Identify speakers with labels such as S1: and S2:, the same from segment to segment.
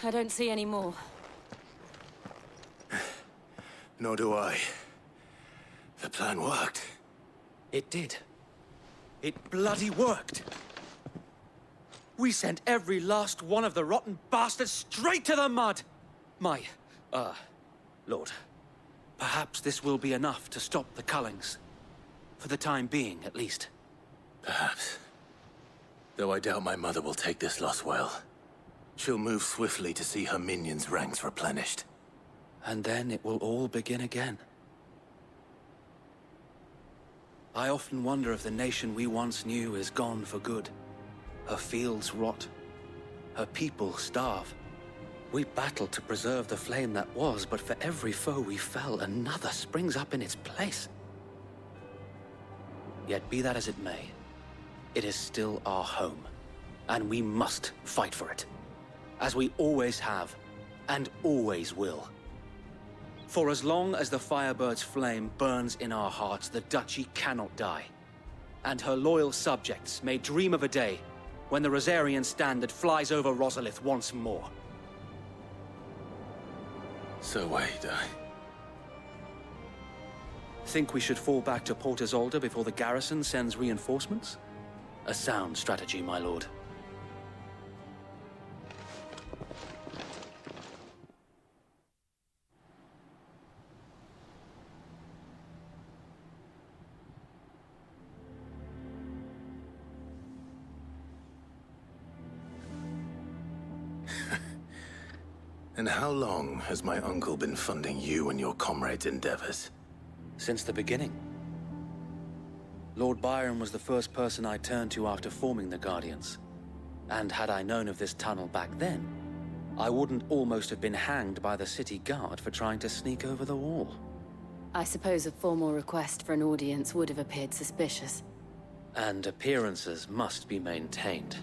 S1: I don't see any more.
S2: Nor do I. The plan worked.
S3: It did. It bloody worked. We sent every last one of the rotten bastards straight to the mud! Lord, perhaps this will be enough to stop the Cullings. For the time being, at least.
S2: Perhaps. Though I doubt my mother will take this loss well. She'll move swiftly to see her minions' ranks replenished.
S3: And then it will all begin again. I often wonder if the nation we once knew is gone for good. Her fields rot. Her people starve. We battled to preserve the flame that was, but for every foe we fell, another springs up in its place. Yet be that as it may, it is still our home, and we must fight for it, as we always have, and always will. For as long as the Firebird's flame burns in our hearts, the Duchy cannot die, and her loyal subjects may dream of a day when the Rosarian standard flies over Rosalith once more.
S2: So wait,
S3: Think we should fall back to 𝚰𝙁before the garrison sends reinforcements? A sound strategy, my lord.
S2: And how long has my uncle been funding you and your comrades' endeavors?
S3: Since the beginning. Lord Byron was the first person I turned to after forming the Guardians. And had I known of this tunnel back then, I wouldn't almost have been hanged by the city guard for trying to sneak over the wall.
S1: I suppose a formal request for an audience would have appeared suspicious.
S3: And appearances must be maintained.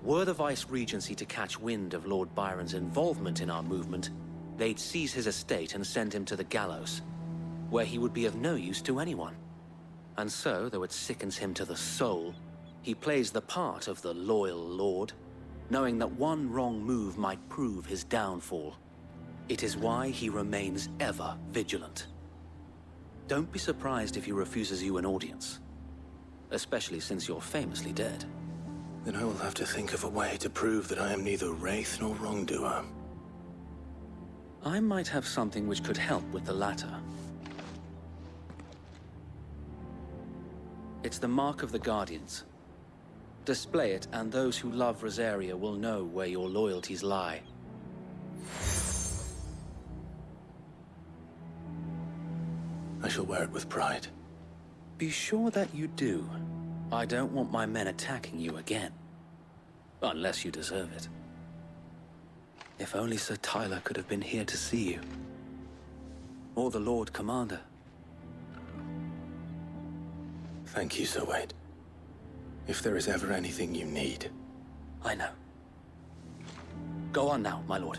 S3: Were the Vice-Regency to catch wind of Lord Byron's involvement in our movement, they'd seize his estate and send him to the gallows, where he would be of no use to anyone. And so, though it sickens him to the soul, he plays the part of the loyal lord, knowing that one wrong move might prove his downfall. It is why he remains ever vigilant. Don't be surprised if he refuses you an audience, especially since you're famously dead.
S2: Then I will have to think of a way to prove that I am neither wraith nor wrongdoer.
S3: I might have something which could help with the latter. It's the mark of the Guardians. Display it, and those who love Rosaria will know where your loyalties lie.
S2: I shall wear it with pride.
S3: Be sure that you do. I don't want my men attacking you again. Unless you deserve it. If only Sir Tyler could have been here to see you. Or the Lord Commander.
S2: Thank you, Sir Wade. If there is ever anything you need.
S3: I know. Go on now, my lord.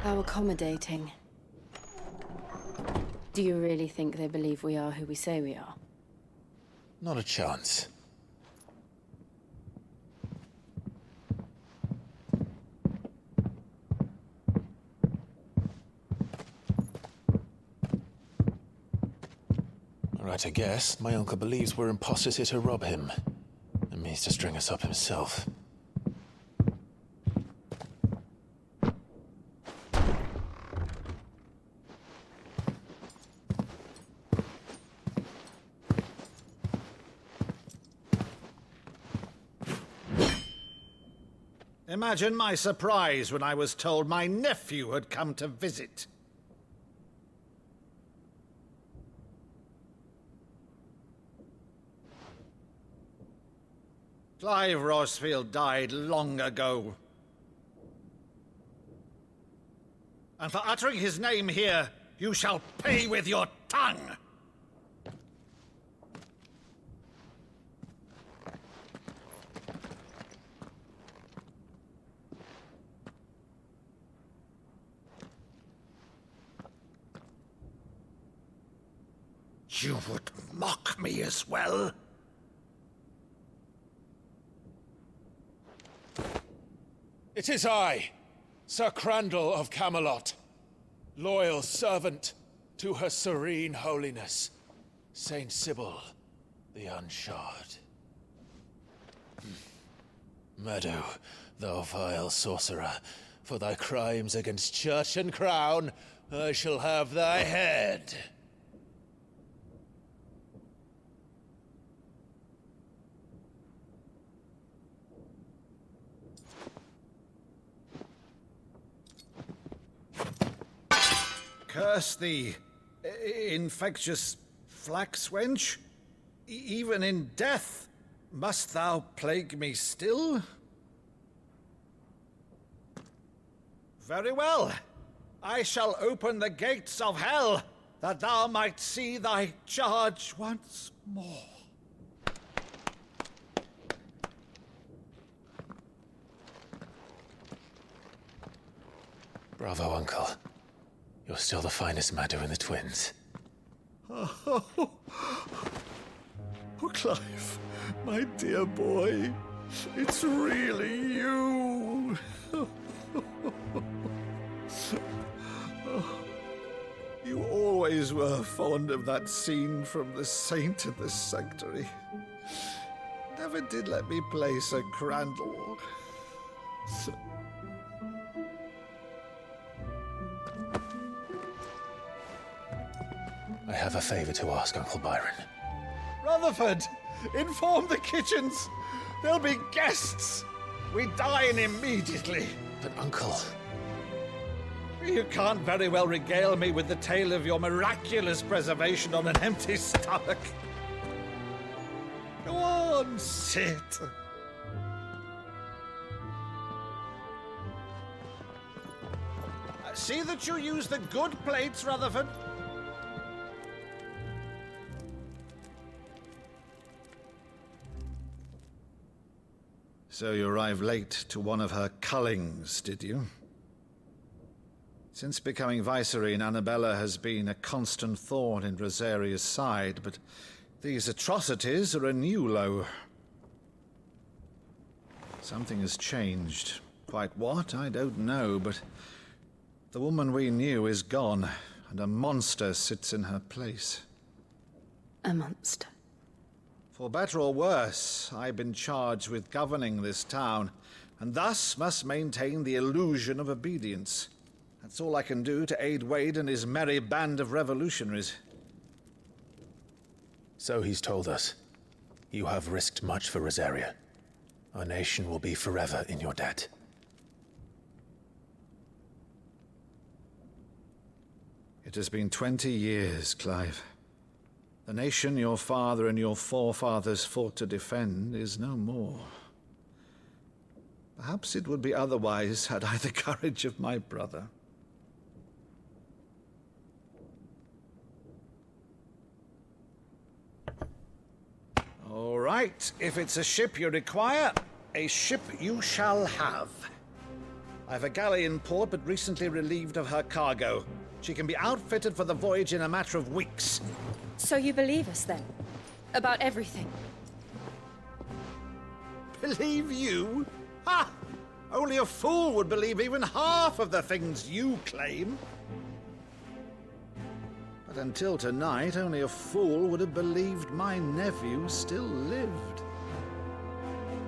S1: How accommodating. Do you really think they believe we are who we say we are?
S2: Not a chance. Right, I guess. My uncle believes we're imposters here to rob him. And means to string us up himself.
S4: Imagine my surprise when I was told my nephew had come to visit. Clive Rosfield died long ago. And for uttering his name here, you shall pay with your tongue! You would mock me as well?
S5: It is I, Sir Crandall of Camelot, loyal servant to Her Serene Holiness, Saint Sybil the Unshod. Meadow, thou vile sorcerer, for thy crimes against church and crown, I shall have thy head.
S4: Curse thee, infectious flax wench. Even in death, must thou plague me still? Very well. I shall open the gates of hell, that thou might see thy charge once more.
S2: Bravo, Uncle. You're still the finest Meadow in the twins.
S4: Oh, Clive, my dear boy, it's really you. You always were fond of that scene from The Saint and the Sanctuary. Never did let me play Sir Crandall.
S2: I have a favor to ask, Uncle Byron.
S4: Rutherford, inform the kitchens. There'll be guests. We dine immediately.
S2: But, Uncle...
S4: You can't very well regale me with the tale of your miraculous preservation on an empty stomach. Go on, sit. See that you use the good plates, Rutherford. So you arrived late to one of her cullings, did you? Since becoming Vicereine, Annabella has been a constant thorn in Rosaria's side, but these atrocities are a new low. Something has changed. Quite what, I don't know, but the woman we knew is gone, and a monster sits in her place.
S1: A monster.
S4: For better or worse, I've been charged with governing this town, and thus must maintain the illusion of obedience. That's all I can do to aid Wade and his merry band of revolutionaries.
S2: So he's told us. You have risked much for Rosaria. Our nation will be forever in your debt.
S4: It has been 20 years, Clive. The nation your father and your forefathers fought to defend is no more. Perhaps it would be otherwise had I the courage of my brother. All right, if it's a ship you require, a ship you shall have. I've a galley in port, but recently relieved of her cargo. She can be outfitted for the voyage in a matter of weeks.
S6: So you believe us, then? About everything?
S4: Believe you? Ha! Only a fool would believe even half of the things you claim. But until tonight, only a fool would have believed my nephew still lived.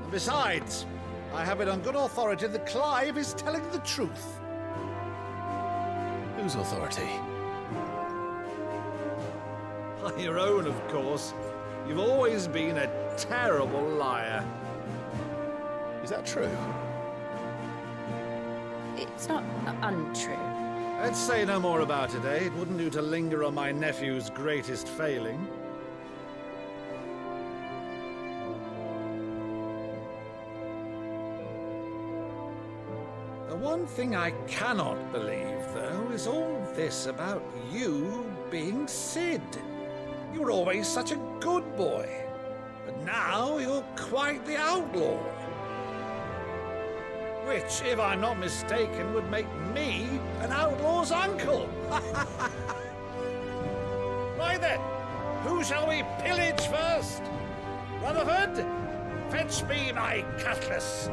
S4: And besides, I have it on good authority that Clive is telling the truth.
S2: Whose authority?
S4: Your own, of course. You've always been a terrible liar.
S2: Is that true?
S6: It's not untrue.
S4: Let's say no more about it, eh? It wouldn't do to linger on my nephew's greatest failing. The one thing I cannot believe, though, is all this about you being Sid. You were always such a good boy, but now you're quite the outlaw. Which, if I'm not mistaken, would make me an outlaw's uncle. Right then, Who shall we pillage first? Rutherford, fetch me my cutlass.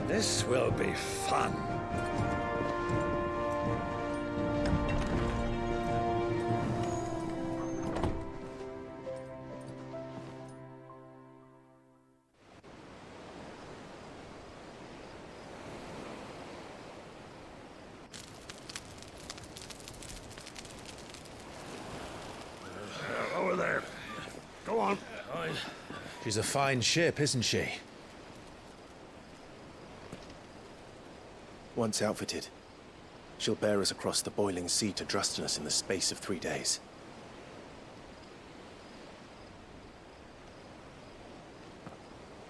S4: This will be fun.
S7: Over there. Go on.
S5: She's a fine ship, isn't she?
S8: Once outfitted, she'll bear us across the boiling sea to Drustinus in the space of 3 days.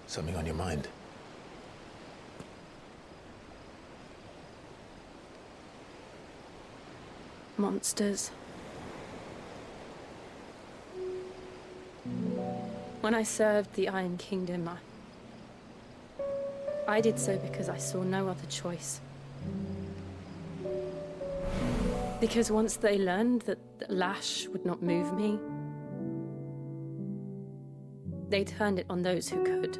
S5: Something on your mind?
S6: Monsters. When I served the Iron Kingdom, I did so because I saw no other choice. Because once they learned that the lash would not move me, they turned it on those who could.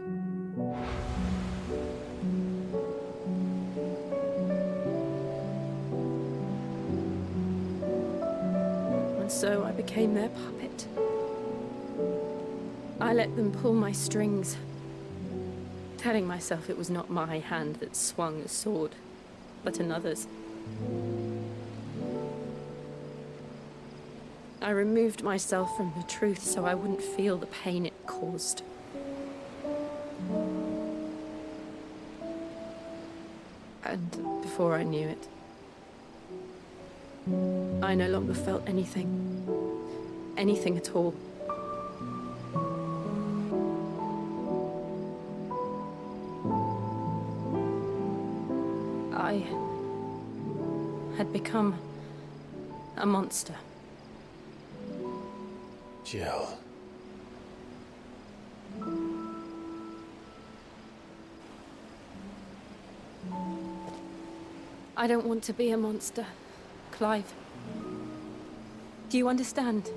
S6: And so I became their puppet. I let them pull my strings, telling myself it was not my hand that swung a sword, but another's. I removed myself from the truth so I wouldn't feel the pain it caused. And before I knew it, I no longer felt anything. Anything at all. I had become a monster.
S5: Jill.
S6: I don't want to be a monster, Clive. Do you understand?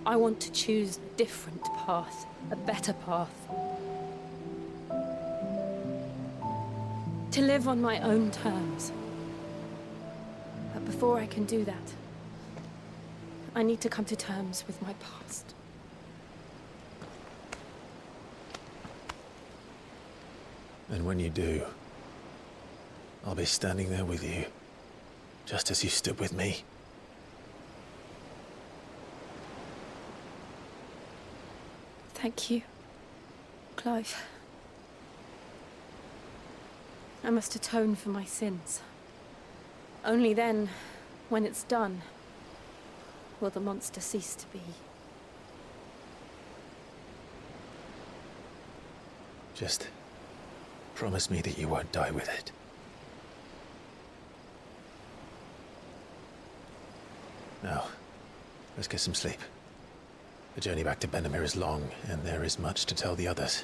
S6: I want to choose a different path, a better path. To live on my own terms. But before I can do that, I need to come to terms with my past.
S5: And when you do, I'll be standing there with you, just as you stood with me.
S6: Thank you, Clive. I must atone for my sins. Only then, when it's done, will the monster cease to be.
S5: Just promise me that you won't die with it. Now, let's get some sleep. The journey back to Benamir is long, and there is much to tell the others.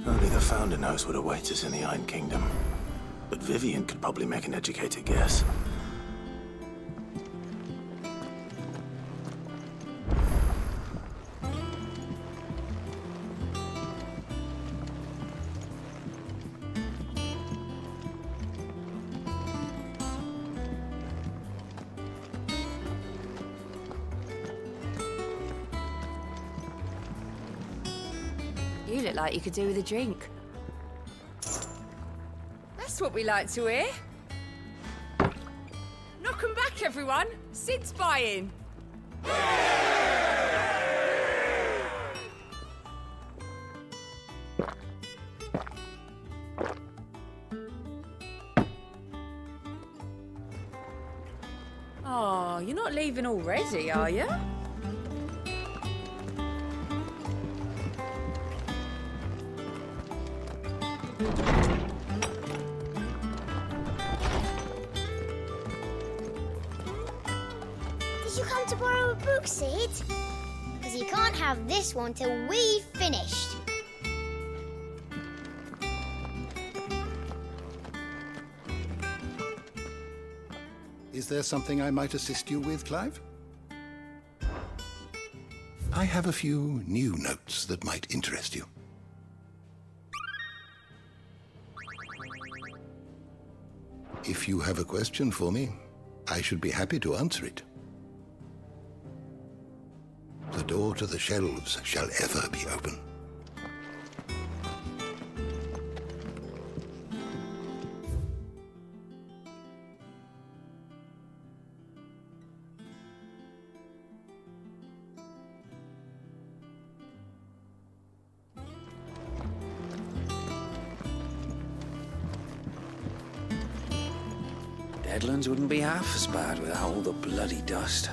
S2: Only the Founder knows what awaits us in the Iron Kingdom. But Vivian could probably make an educated guess.
S9: You look like you could do with a drink.
S10: That's what we like to hear. Knock 'em back, everyone. Sid's buying. Oh, you're not leaving already, are you?
S11: Did you come to borrow a book, Sid? Because you can't have this one till we've finished.
S12: Is there something I might assist you with, Clive? I have a few new notes that might interest you. If you have a question for me, I should be happy to answer it. The door to the shelves shall ever be open.
S13: Deadlands wouldn't be half as bad without all the bloody dust.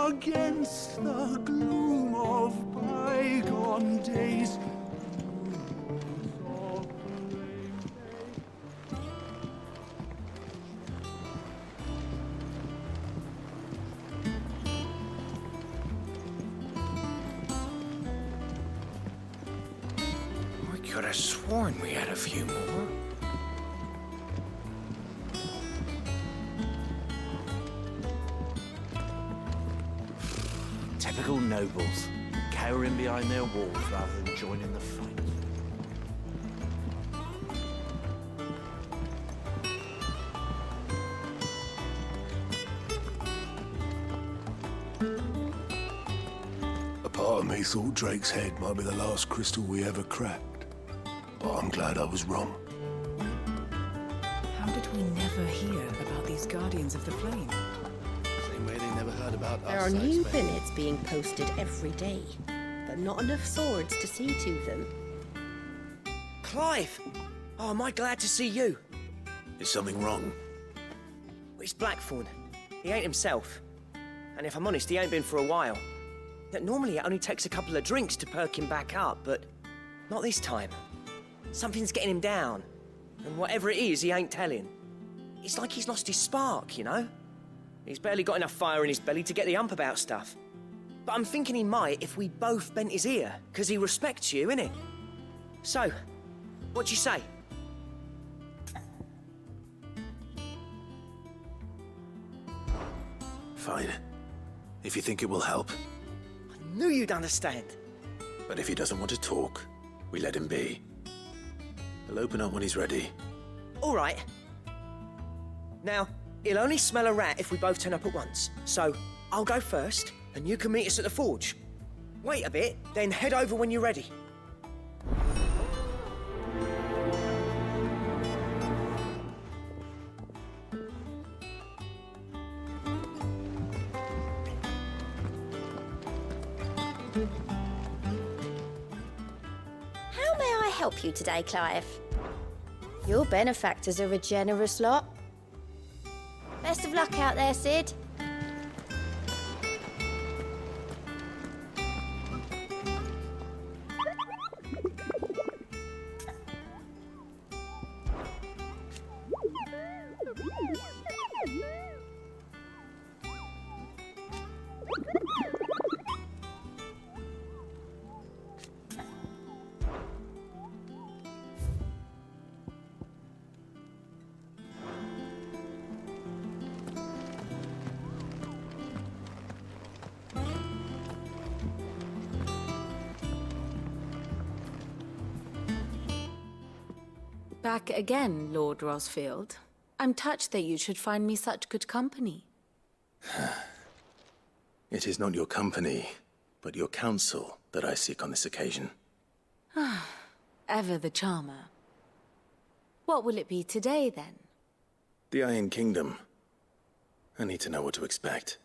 S7: Against the gloom of bygone days.
S13: I could have sworn we had a few more.
S3: Typical nobles, cowering behind their walls rather than joining the fight.
S7: A part of me thought Drake's head might be the last crystal we ever cracked. But I'm glad I was wrong.
S14: How did we never hear about these Guardians of the Flame?
S5: Same way they never heard about
S15: There
S5: us.
S15: are new billets being posted every day, but not enough swords to see to them.
S13: Clive! Oh, am I glad to see you?
S2: Is something wrong?
S13: It's Blackthorn.
S9: He ain't himself. And if I'm honest, he ain't been for a while. Normally it only takes a couple of drinks to perk him back up, but not this time. Something's getting him down. And whatever it is, he ain't telling. It's like he's lost his spark, you know? He's barely got enough fire in his belly to get the ump about stuff. But I'm thinking he might if we both bent his ear, because he respects you, innit? So, what do you say?
S2: Fine. If you think it will help.
S9: I knew you'd understand.
S2: But if he doesn't want to talk, we let him be. He'll open up when he's ready.
S9: All right. Now, he'll only smell a rat if we both turn up at once. So, I'll go first, and you can meet us at the forge. Wait a bit, then head over when you're ready.
S11: How may I help you today, Clive? Your benefactors are a generous lot. Best of luck out there, Sid.
S1: Back again, Lord Rosfield. I'm touched that you should find me such good company.
S2: It is not your company, but your counsel that I seek on this occasion.
S1: Ever the charmer. What will it be today, then?
S2: The Iron Kingdom. I need to know what to expect.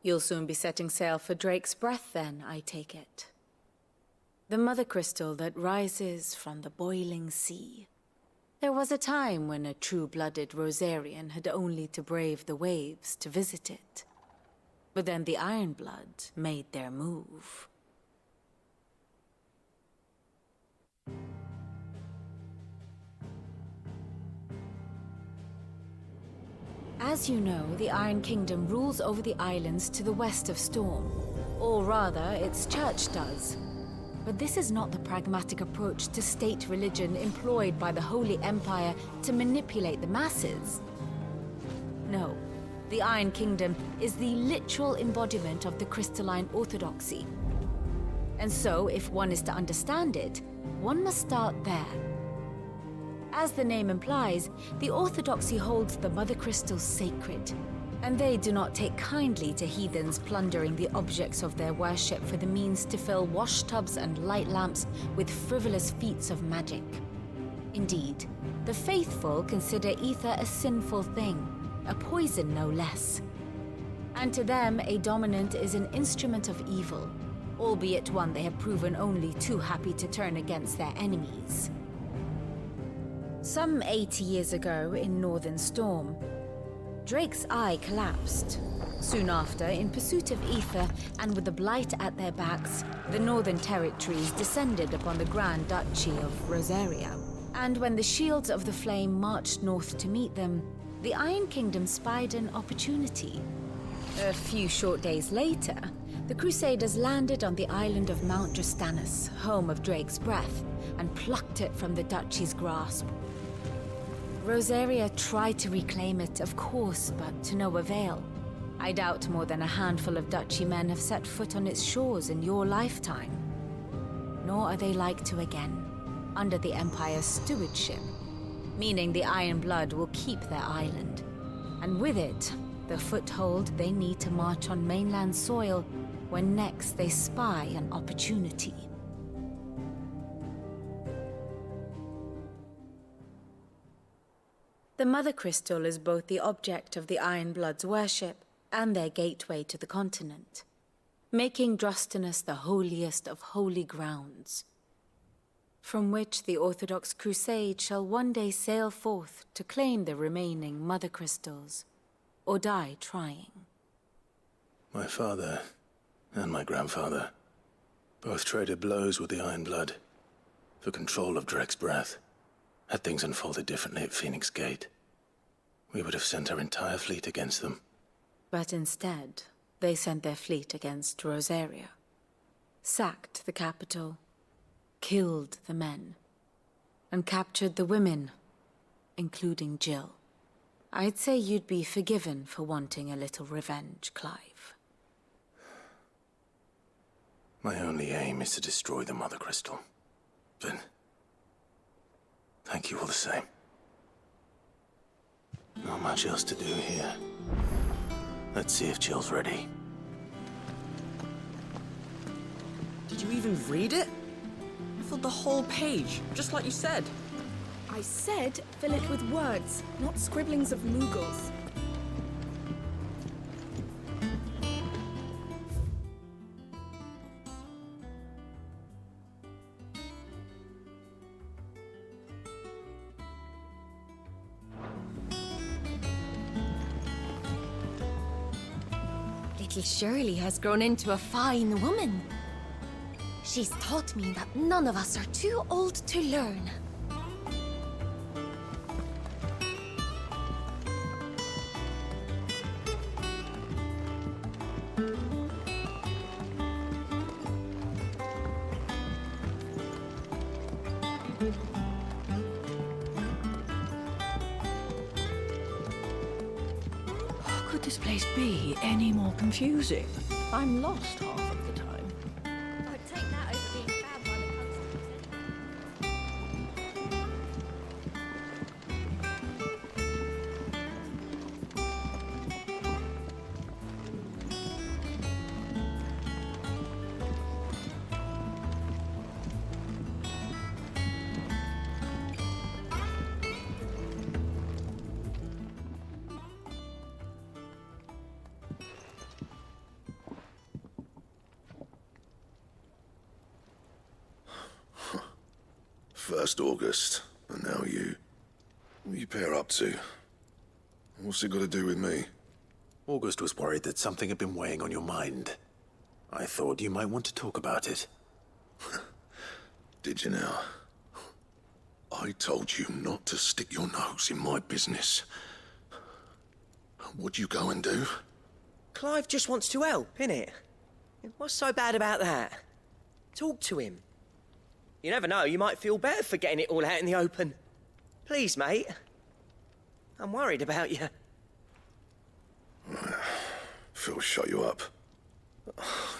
S1: You'll soon be setting sail for Drake's Breath, then, I take it. The mother crystal that rises from the boiling sea. There was a time when a true-blooded Rosarian had only to brave the waves to visit it. But then the Ironblood made their move. As you know, the Iron Kingdom rules over the islands to the west of Storm. Or rather, its church does. But this is not the pragmatic approach to state religion employed by the Holy Empire to manipulate the masses. No, the Iron Kingdom is the literal embodiment of the crystalline orthodoxy. And so, if one is to understand it, one must start there. As the name implies, the orthodoxy holds the Mother Crystals sacred, and they do not take kindly to heathens plundering the objects of their worship for the means to fill washtubs and light lamps with frivolous feats of magic. Indeed, the faithful consider ether a sinful thing, a poison no less. And to them, a dominant is an instrument of evil, albeit one they have proven only too happy to turn against their enemies. Some 80 years ago in Northern Storm, Drake's eye collapsed. Soon after, in pursuit of ether and with the blight at their backs, the Northern Territories descended upon the Grand Duchy of Rosaria. And when the Shields of the Flame marched north to meet them, the Iron Kingdom spied an opportunity. A few short days later, the Crusaders landed on the island of Mount Drastanus, home of Drake's Breath, and plucked it from the Duchy's grasp. Rosaria tried to reclaim it, of course, but to no avail. I doubt more than a handful of Duchy men have set foot on its shores in your lifetime. Nor are they like to again, under the Empire's stewardship, meaning the Iron Blood will keep their island, and with it, the foothold they need to march on mainland soil when next they spy an opportunity. The Mother Crystal is both the object of the Iron Blood's worship and their gateway to the continent, making Drastanus the holiest of holy grounds, from which the Orthodox Crusade shall one day sail forth to claim the remaining Mother Crystals. or die trying.
S2: My father and my grandfather both traded blows with the Iron Blood for control of Drake's breath. Had things unfolded differently at Phoenix Gate, we would have sent our entire fleet against them.
S1: But instead, they sent their fleet against Rosaria, sacked the capital, killed the men, and captured the women, including Jill. I'd say you'd be forgiven for wanting a little revenge, Clive.
S2: My only aim is to destroy the Mother Crystal. But thank you all the same. Not much else to do here. Let's see if Jill's ready.
S16: Did you even read it? I filled the whole page, just like you said.
S17: I said fill it with words, not scribblings of Moogles.
S18: Little Shirley has grown into a fine woman. She's taught me that none of us are too old to learn.
S14: Could this place be any more confusing? I'm lost half of the time.
S18: I'd take that over being bad while it comes to
S7: First August, and now you. What are you pair up to? What's it got to do with me?
S2: August was worried that something had been weighing on your mind. I thought you might want to talk about it.
S7: Did you now? I told you not to stick your nose in my business. What'd you go and do?
S9: Clive just wants to help, innit? What's so bad about that? Talk to him. You never know, you might feel better for getting it all out in the open. Please, mate. I'm worried about you.
S7: Phil shut you up.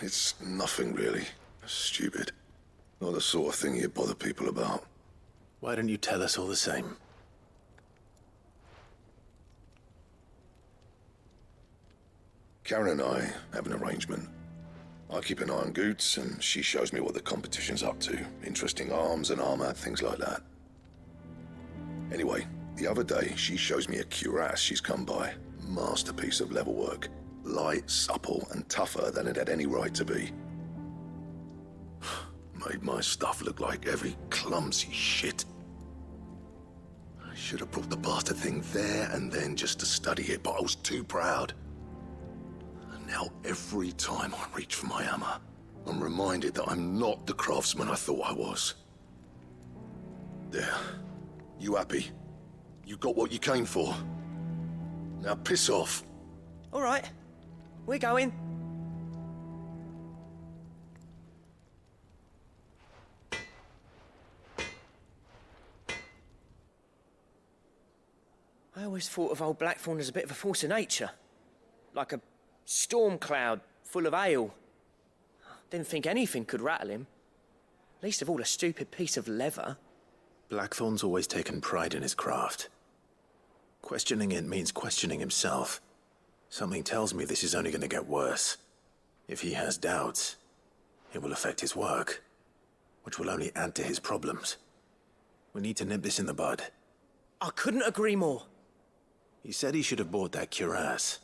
S7: It's nothing, really. Stupid. Not the sort of thing you bother people about.
S2: Why don't you tell us all the same?
S7: Karen and I have an arrangement. I keep an eye on Goots, and she shows me what the competition's up to. Interesting arms and armor, things like that. Anyway, the other day, she shows me a cuirass she's come by. Masterpiece of level work. Light, supple, and tougher than it had any right to be. Made my stuff look like every clumsy shit. I should have brought the bastard thing there and then just to study it, but I was too proud. Now, every time I reach for my hammer, I'm reminded that I'm not the craftsman I thought I was. There. You happy? You got what you came for. Now piss off.
S9: All right. We're going. I always thought of old Blackthorn as a bit of a force of nature. Like a storm cloud full of ale. Didn't think anything could rattle him. Least of all a stupid piece of leather.
S2: Blackthorn's always taken pride in his craft. Questioning it means questioning himself. Something tells me this is only going to get worse. If he has doubts, it will affect his work, which will only add to his problems. We need to nip this in the bud.
S9: I couldn't agree more.
S2: He said he should have bought that cuirass.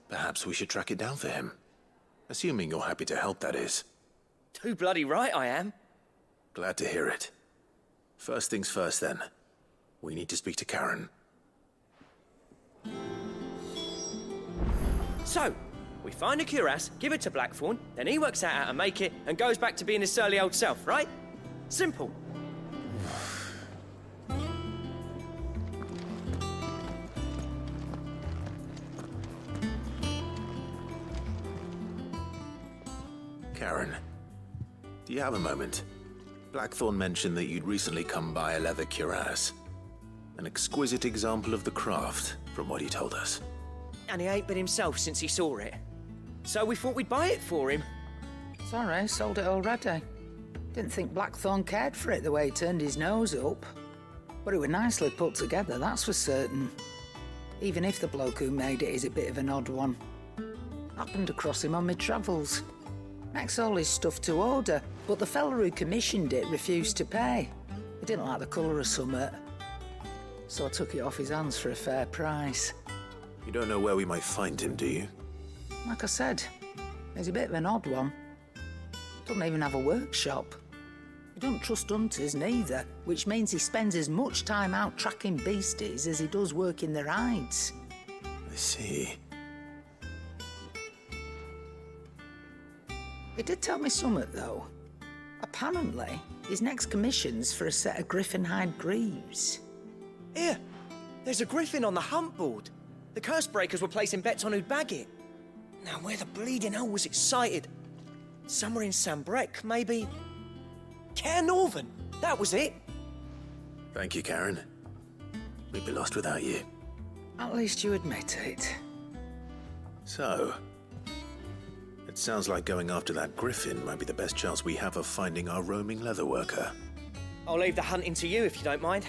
S2: Perhaps we should track it down for him. Assuming you're happy to help, that is.
S9: Too bloody right I am.
S2: Glad to hear it. First things first, then. We need to speak to Karen.
S9: So, we find a cuirass, give it to Blackthorn, then he works out how to make it and goes back to being his surly old self, right? Simple.
S2: Karen, do you have a moment? Blackthorn mentioned that you'd recently come by a leather cuirass. An exquisite example of the craft, from what he told us.
S9: And he ain't been himself since he saw it. So we thought we'd buy it for him.
S19: Sorry, sold it already. Didn't think Blackthorn cared for it the way he turned his nose up. But it was nicely put together, that's for certain. Even if the bloke who made it is a bit of an odd one. Happened across him on my travels. Makes all his stuff to order, but the fella who commissioned it refused to pay. He didn't like the colour of summit. So I took it off his hands for a fair price.
S2: You don't know where we might find him, do you?
S19: Like I said, he's a bit of an odd one. Doesn't even have a workshop. He don't trust hunters neither, which means he spends as much time out tracking beasties as he does working their hides.
S2: I see.
S19: He did tell me something, though. Apparently, his next commission's for a set of griffin hide greaves.
S9: Here, there's a griffin on the hunt board. The curse breakers were placing bets on who'd bag it. Now, where the bleeding hell was it sighted? Somewhere in Sambrec, maybe? Caer Northern, that was it.
S2: Thank you, Karen. We'd be lost without you.
S19: At least you admit it.
S2: So, it sounds like going after that griffin might be the best chance we have of finding our roaming leatherworker.
S9: I'll leave the hunting to you if you don't mind.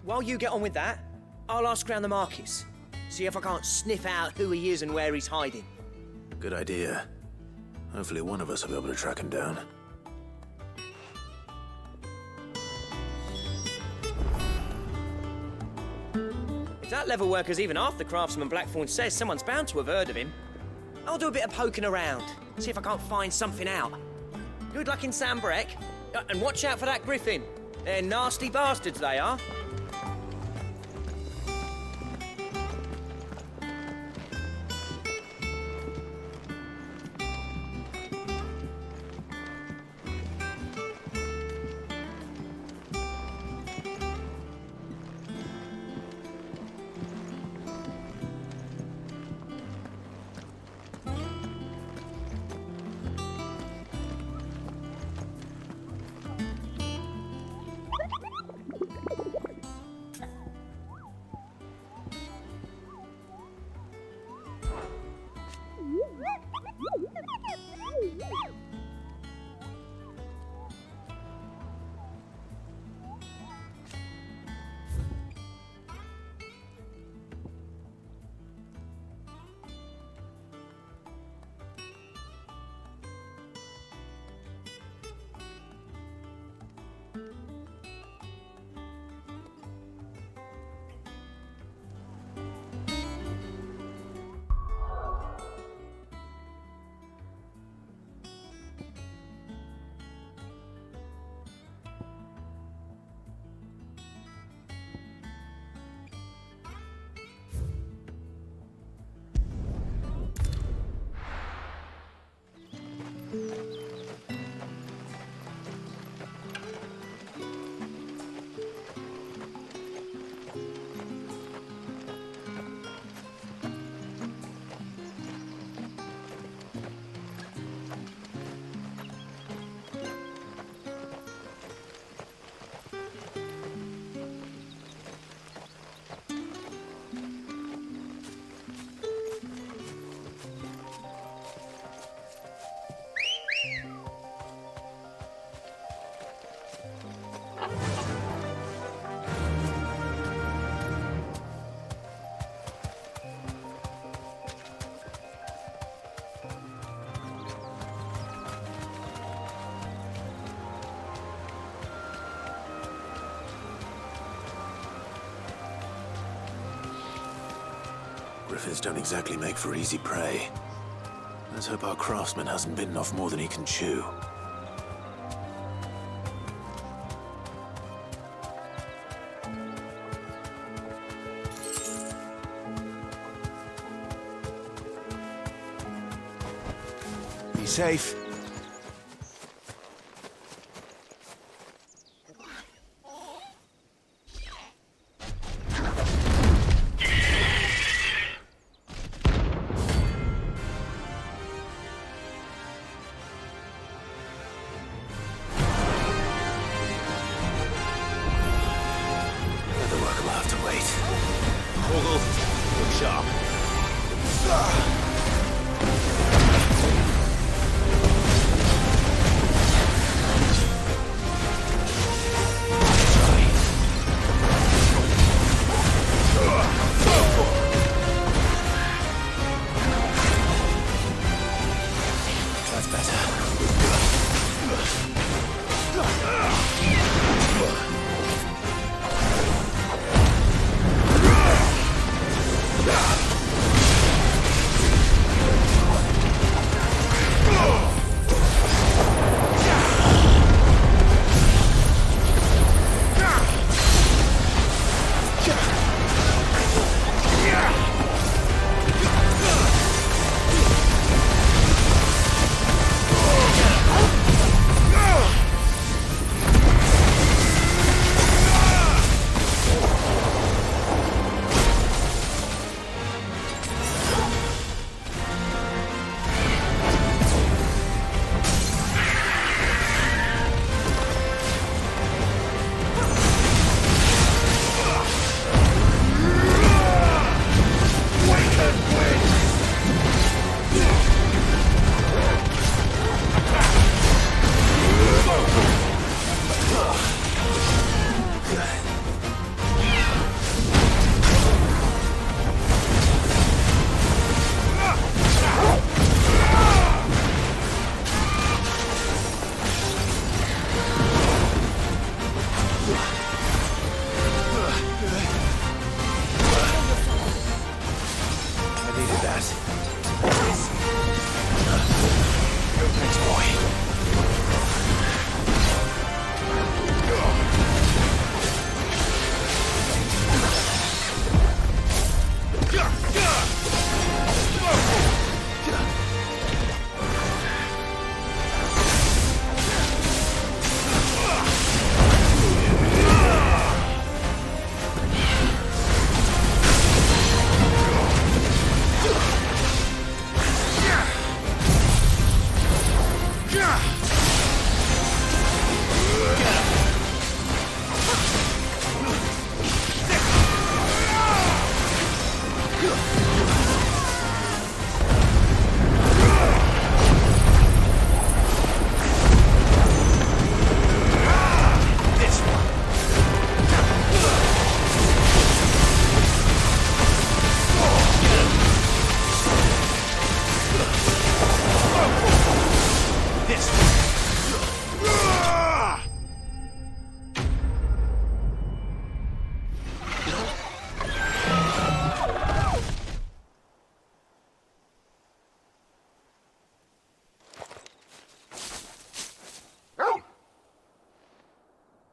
S9: While you get on with that, I'll ask around the markets. See if I can't sniff out who he is and where he's hiding.
S2: Good idea. Hopefully one of us will be able to track him down.
S9: If that leatherworker's even half the craftsman Blackthorn says, someone's bound to have heard of him. I'll do a bit of poking around, see if I can't find something out. Good luck in Sambrec, and watch out for that griffin. They're nasty bastards, they are.
S2: Griffins don't exactly make for easy prey. Let's hope our craftsman hasn't bitten off more than he can chew.
S5: safe.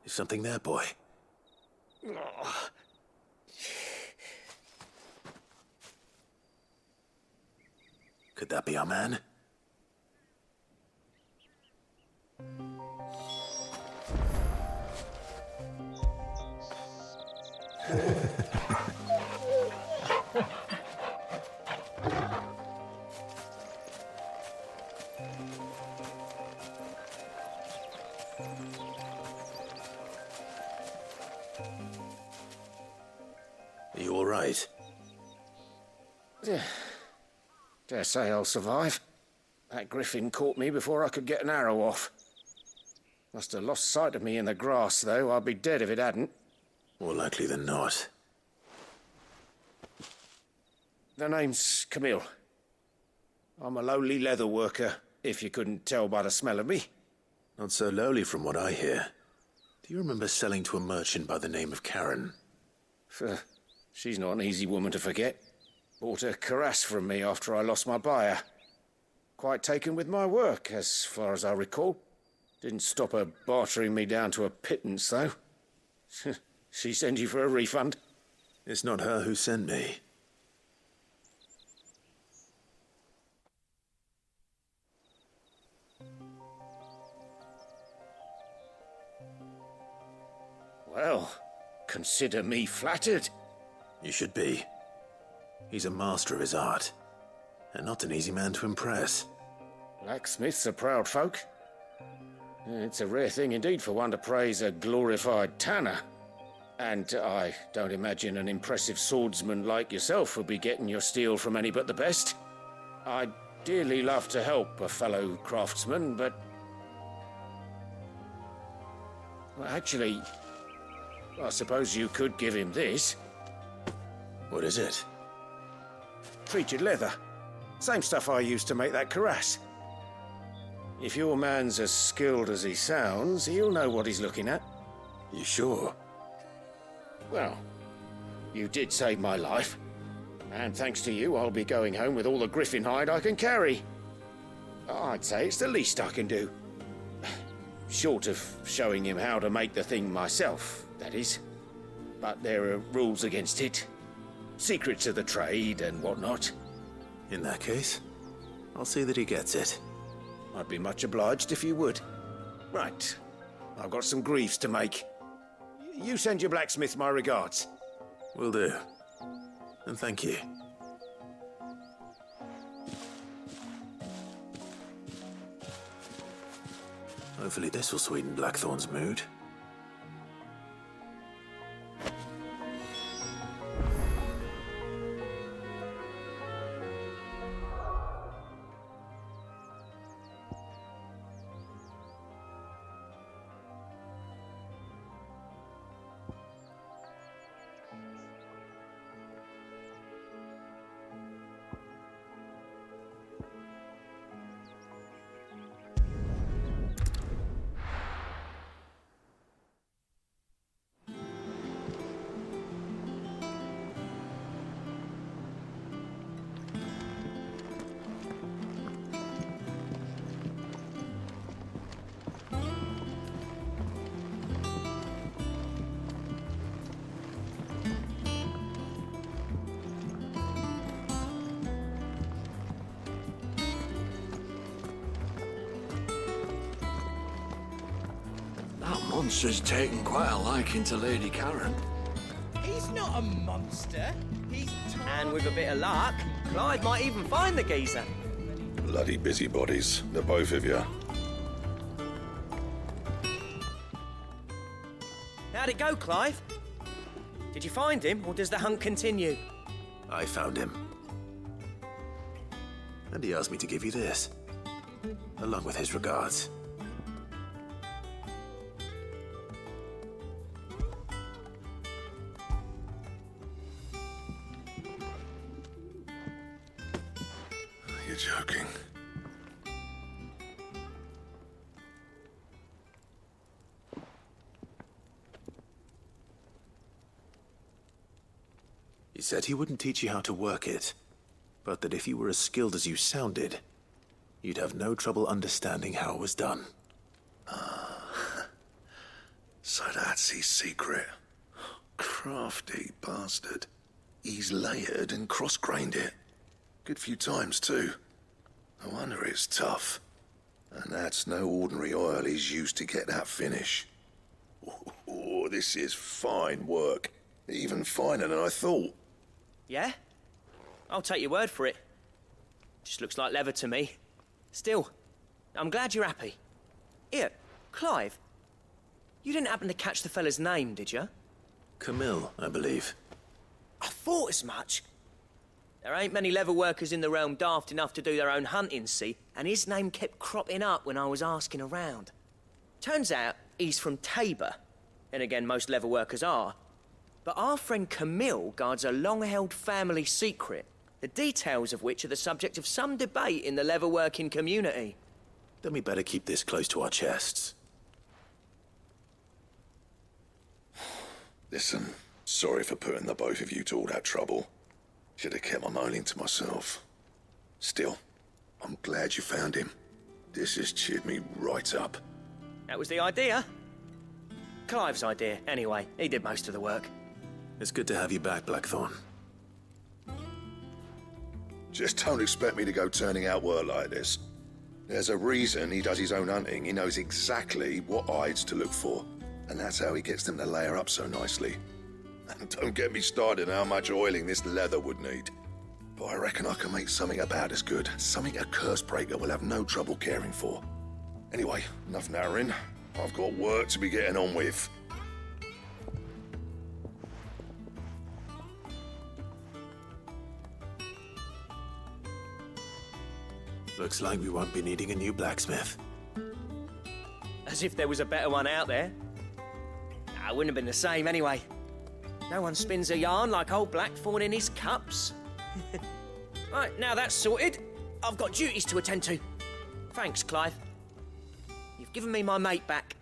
S2: Is something there, boy? Could that be our man? Are you all right?
S20: Dare say I'll survive. That griffin caught me before I could get an arrow off. Must have lost sight of me in the grass, though. I'd be dead if it hadn't.
S2: More likely than not.
S20: The name's Camille. I'm a lowly leather worker, if you couldn't tell by the smell of me.
S2: Not so lowly from what I hear. Do you remember selling to a merchant by the name of Karen?
S20: She's not an easy woman to forget. Bought a cuirass from me after I lost my buyer. Quite taken with my work, as far as I recall. Didn't stop her bartering me down to a pittance, though. She sent you for a refund?
S2: It's not her who sent me.
S20: Well, consider me flattered.
S2: You should be. He's a master of his art, and not an easy man to impress.
S20: Blacksmiths are proud folk. It's a rare thing indeed for one to praise a glorified tanner. And I don't imagine an impressive swordsman like yourself would be getting your steel from any but the best. I'd dearly love to help a fellow craftsman, but... Well, actually, I suppose you could give him this.
S2: What is it?
S20: Treated leather. Same stuff I used to make that cuirass. If your man's as skilled as he sounds, he'll know what he's looking at.
S2: You sure?
S20: Well, you did save my life. And thanks to you, I'll be going home with all the griffin hide I can carry. I'd say it's the least I can do. Short of showing him how to make the thing myself, that is. But there are rules against it. Secrets of the trade and whatnot.
S2: In that case, I'll see that he gets it.
S20: I'd be much obliged if you would. Right. I've got some greaves to make. You send your blacksmith my regards.
S2: Will do. And thank you. Hopefully this will sweeten Blackthorn's mood.
S13: Monster's taken quite a liking to Lady Karen.
S21: He's not a monster. He's
S9: And with a bit of luck, Clive might even find the geezer.
S7: Bloody busybodies, the both of you.
S9: How'd it go, Clive? Did you find him, or does the hunt continue?
S2: I found him. And he asked me to give you this, along with his regards.
S7: You're joking.
S2: He said he wouldn't teach you how to work it, but that if you were as skilled as you sounded, you'd have no trouble understanding how it was done.
S7: So that's his secret. Crafty bastard. He's layered and cross-grained it. Good few times, too. No wonder it's tough. And that's no ordinary oil he's used to get that finish. Oh, this is fine work. Even finer than I thought.
S9: Yeah? I'll take your word for it. Just looks like leather to me. Still, I'm glad you're happy. Here, Clive, you didn't happen to catch the fella's name, did you?
S2: Camille, I believe.
S9: I thought as much. There ain't many leather workers in the realm daft enough to do their own hunting, see, and his name kept cropping up when I was asking around. Turns out he's from Tabor, and again, most leather workers are. But our friend Camille guards a long-held family secret, the details of which are the subject of some debate in the leather-working community.
S2: Then we better keep this close to our chests.
S7: Listen, sorry for putting the both of you to all that trouble. Should have kept my moaning to myself. Still, I'm glad you found him. This has cheered me right up.
S9: That was the idea. Clive's idea, anyway. He did most of the work.
S2: It's good to have you back, Blackthorn.
S7: Just don't expect me to go turning out work like this. There's a reason he does his own hunting. He knows exactly what hides to look for. And that's how he gets them to layer up so nicely. And don't get me started on how much oiling this leather would need. But I reckon I can make something about as good. Something a Cursebreaker will have no trouble caring for. Anyway, enough narrowing. I've got work to be getting on with.
S2: Looks like we won't be needing a new blacksmith.
S9: As if there was a better one out there. Nah, it wouldn't have been the same anyway. No one spins a yarn like old Blackthorn in his cups. Right, now that's sorted, I've got duties to attend to. Thanks, Clive. You've given me my mate back.